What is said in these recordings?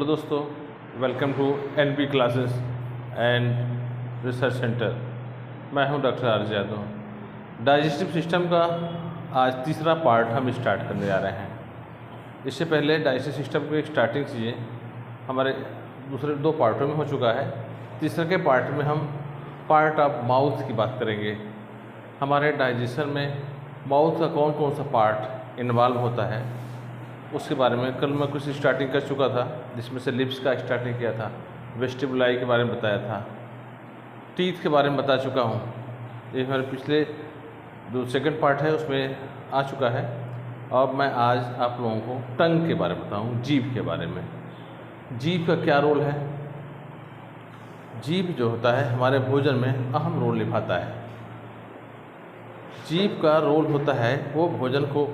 दोस्तों, welcome to NP classes and research centre. मैं हूं doctor R J. Yadav. Digestive system का आज तीसरा पार्ट हम स्टार्ट करने जा रहे हैं। इससे पहले डाइजेस्टिव सिस्टम की स्टार्टिंग चीज़ें हमारे दूसरे दो पार्टों में हो चुका है। तीसरे के पार्ट में हम पार्ट ऑफ माउथ की बात करेंगे। हमारे डाइजेशन में माउथ का कौन कौन सा पार्ट इन्वॉल्व होता है उसके बारे में कल मैं कुछ स्टार्टिंग कर चुका था, जिसमें से लिप्स का स्टार्टिंग किया था, वेस्टिबुलाई के बारे में बताया था, टीथ के बारे में बता चुका हूँ। ये हमारे पिछले जो सेकंड पार्ट है उसमें आ चुका है। अब मैं आज आप लोगों को टंग के बारे में बताऊँ, जीभ के बारे में। जीभ का क्या रोल है? जीभ जो होता है हमारे भोजन में अहम रोल निभाता है। जीभ का रोल होता है वो भोजन को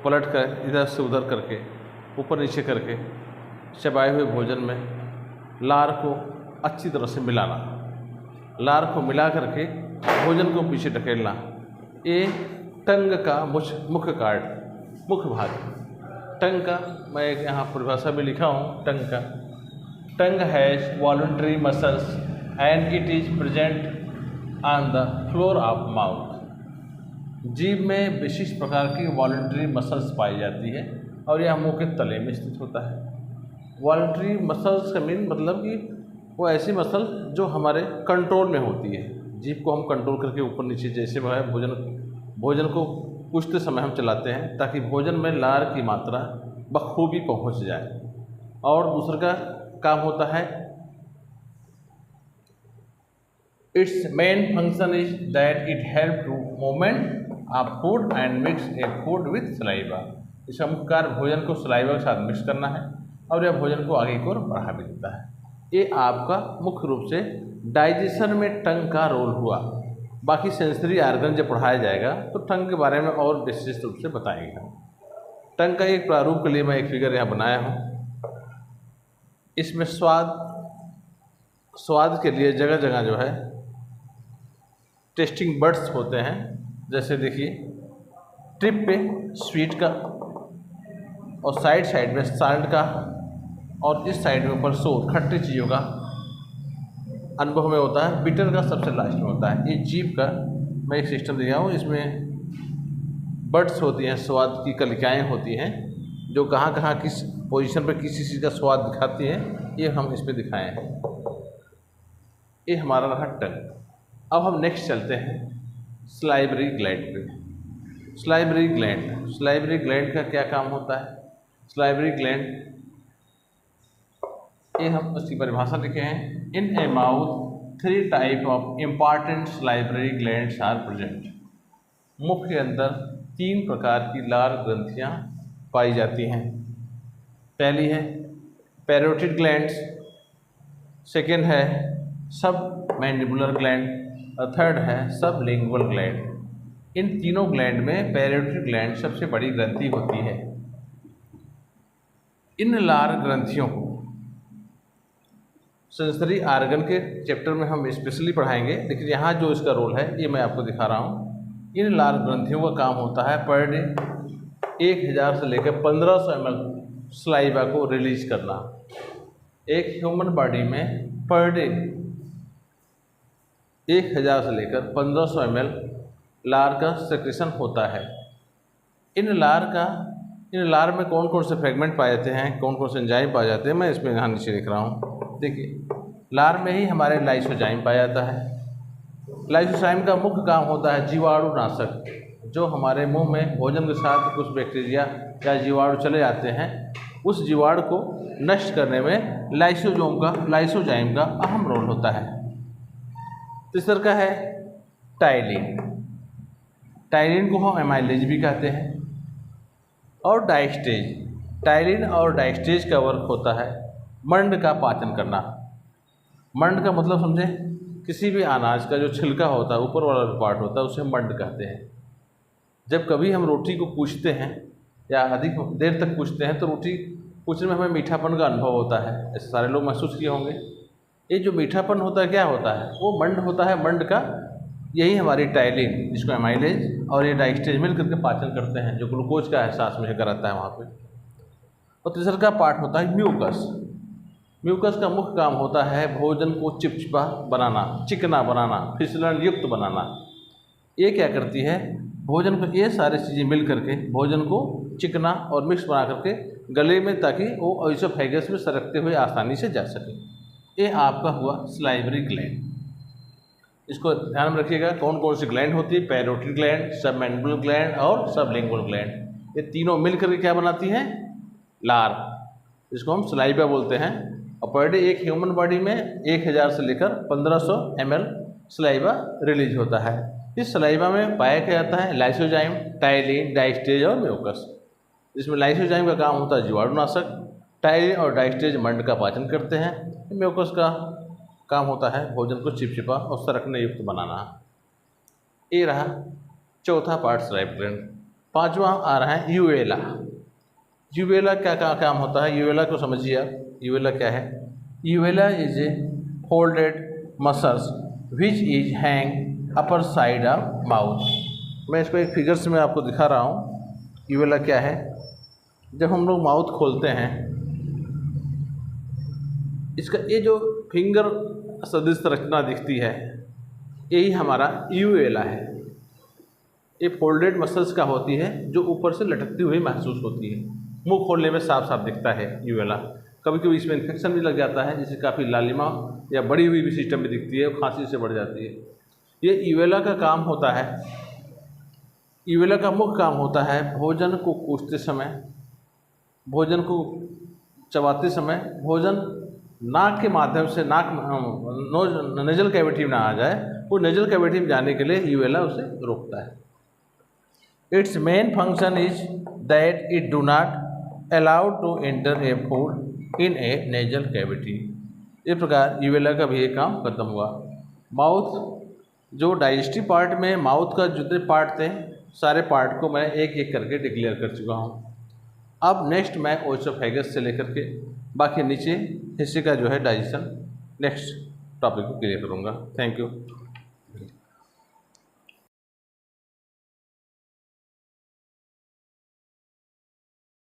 पलट कर इधर से उधर करके, ऊपर नीचे करके चबाए हुए भोजन में लार को अच्छी तरह से मिलाना, लार को मिला करके भोजन को पीछे ढकेलना। ये टंग का मुख्य भाग। टंग का मैं एक यहाँ परिभाषा में लिखा हूँ। टंग का, tongue has voluntary muscles and it is present on the floor of mouth. जीभ में विशिष्ट प्रकार की वॉलंटरी मसल्स पाई जाती है और यह मुंह के तले में स्थित होता है। वॉलंटरी मसल्स का मीन मतलब कि वो ऐसी मसल जो हमारे कंट्रोल में होती है। जीभ को हम कंट्रोल करके ऊपर नीचे जैसे वह भोजन को कुछते समय हम चलाते हैं ताकि भोजन में लार की मात्रा बखूबी पहुंच जाए। और दूसरा का काम होता है, it's main function is that it help to movement of food and mix a food with saliva. इसका मुख्य कार्य भोजन को सलाइवा के साथ मिक्स करना है और यह भोजन को आगे की ओर बढ़ा भी देता है। ये आपका मुख्य रूप से डाइजेशन में टंग का रोल हुआ। बाकी सेंसरी आर्गन जब पढ़ाया जाएगा तो टंग के बारे में और विशिष्ट रूप से बताएंगे। टंग का एक प्रारूप के लिए मैं एक फिगर यहाँ बनाया हूँ। इसमें स्वाद के लिए जगह जगह जो है टेस्टिंग बड्स होते हैं। जैसे देखिए, टिप पे स्वीट का और साइड में साल्ट का और इस साइड में ऊपर सोर खट्टी चीज़ों का अनुभव में होता है। बिटर का सबसे लास्ट में होता है। ये जीभ का मैं एक सिस्टम दिया हूँ। इसमें बड्स होती हैं, स्वाद की कलिकाएँ होती हैं जो कहाँ कहाँ किस पोजीशन पर किसी चीज़ का स्वाद दिखाती हैं, ये हम इसमें दिखाए हैं। ये हमारा रहा टंग। अब हम नेक्स्ट चलते हैं सलाइवरी ग्लैंड पे। सलाइवरी ग्लैंड का क्या काम होता है? सलाइवरी ग्लैंड, ये हम उसकी परिभाषा लिखे हैं। In a mouth 3 type of important salivary glands are present. मुख के अंदर 3 प्रकार की लार ग्रंथियाँ पाई जाती हैं। पहली है पैरोटिड ग्लैंड्स, सेकेंड है सब मैंडिबुलर ग्लैंड और थर्ड है सब लिंगुअल ग्लैंड। इन तीनों ग्लैंड में पैरोटिड ग्लैंड सबसे बड़ी ग्रंथि होती है। इन लार ग्रंथियों को सेंसरी आर्गन के चैप्टर में हम स्पेशली पढ़ाएंगे, लेकिन यहाँ जो इसका रोल है ये मैं आपको दिखा रहा हूँ। इन लार ग्रंथियों का काम होता है पर डे 1000 से लेकर 1500 ml सलाइवा को रिलीज करना। एक ह्यूमन बॉडी में पर डे 1000 से लेकर 1500 ml लार का सेक्रेशन होता है। इन लार में कौन कौन से फ्रेगमेंट पाए जाते हैं, कौन कौन से एंजाइम पाए जाते हैं, मैं इसमें यहाँ नीचे लिख रहा हूँ। देखिए, लार में ही हमारे लाइसोजाइम पाया जाता है। लाइसोजाइम का मुख्य काम होता है जीवाणुनाशक। जो हमारे मुंह में भोजन के साथ कुछ बैक्टीरिया या जीवाणु चले जाते हैं, उस जीवाणु को नष्ट करने में लाइसोजाइम का अहम रोल होता है। तीसरा का है टाइलिन। टाइलिन को हम एमाइलेज भी कहते हैं। और डायस्टेज। टाइलिन और डायस्टेज का वर्क होता है मंड का पाचन करना। मंड का मतलब समझे, किसी भी अनाज का जो छिलका होता है, ऊपर वाला पार्ट होता है, उसे मंड कहते हैं। जब कभी हम रोटी को पूछते हैं या अधिक देर तक पूछते हैं तो रोटी पूछने में हमें मीठापन का अनुभव होता है। ऐसे सारे लोग महसूस किए होंगे। ये जो मीठापन होता है क्या होता है? वो मंड होता है, मंड का। यही हमारी टाइलिन, जिसको एमाइलेज और ये डायस्टेज मिल करके पाचन करते हैं, जो ग्लूकोज का एहसास मुझे कराता है वहाँ पे। और तीसरा का पार्ट होता है म्यूकस। म्यूकस का मुख्य काम होता है भोजन को चिपचिपा बनाना, चिकना बनाना, फिसलन युक्त बनाना। ये क्या करती है, भोजन को ये सारी चीज़ें मिल करके भोजन को चिकना और मिक्स बना करके गले में, ताकि वो इसोफेगस में सरकते हुए आसानी से जा सके। ये आपका हुआ सलाइवरी ग्लैंड। इसको ध्यान में रखिएगा, कौन कौन सी ग्लैंड होती है, पैरोटिड ग्लैंड, सबमैंडिबुलर ग्लैंड और सबलिंगुअल ग्लैंड। ये तीनों मिल करके क्या बनाती हैं, लार, जिसको हम सलाइवा बोलते हैं। और पर डे एक ह्यूमन बॉडी में 1000 से लेकर 1500 ml सलाइवा रिलीज होता है। इस सलाइवा में पाया क्या जाता है, लाइसोजाइम, टाइलिन, डाइस्टेज और म्यूकस। जिसमें लाइसोजाइम का काम होता है जीवाणुनाशक, टाइलिन और डाइस्टेज मंड का पाचन करते हैं, म्यूकस का काम होता है भोजन को चिपचिपा और सरकने युक्त बनाना। ये रहा चौथा पार्ट सलाइवा ग्लैंड। पांचवा आ रहा है यूवेला। यूवेला क्या काम होता है, यूवेला को समझिए आप। यूवेला क्या है, uvula is a folded muscles which is hang upper side of mouth. मैं इसको एक फिगर्स में आपको दिखा रहा हूँ। यूवेला क्या है, जब हम लोग माउथ खोलते हैं, इसका ये जो फिंगर सदृश रचना दिखती है, यही हमारा यूवेला है। ये फोल्डेड मसल्स का होती है जो ऊपर से लटकती हुई महसूस होती है। मुंह खोलने में साफ साफ दिखता है यूवेला। कभी कभी इसमें इन्फेक्शन भी लग जाता है, जिससे काफ़ी लालिमा या बड़ी हुई भी सिस्टम में दिखती है, खांसी से बढ़ जाती है। ये यूवेला का काम होता है, यूवेला का मुख्य काम होता है भोजन को कूचते समय, भोजन को चबाते समय भोजन नाक के माध्यम से, नाक नेजल कैविटी में ना आ जाए, वो नेजल कैविटी में जाने के लिए यूवेला उसे रोकता है। It's main function is that it do not allow to enter a food in a nasal cavity. इस प्रकार यूवेला का भी एक काम खत्म हुआ। माउथ, जो डाइजेस्टिव पार्ट में माउथ का जितने पार्ट थे, सारे पार्ट को मैं एक एक करके डिक्लेयर कर चुका हूँ। अब नेक्स्ट मैं ओसोफेगस से लेकर के बाकी नीचे हिस्से का जो है डाइजेशन नेक्स्ट टॉपिक को क्लियर करूँगा। Thank you.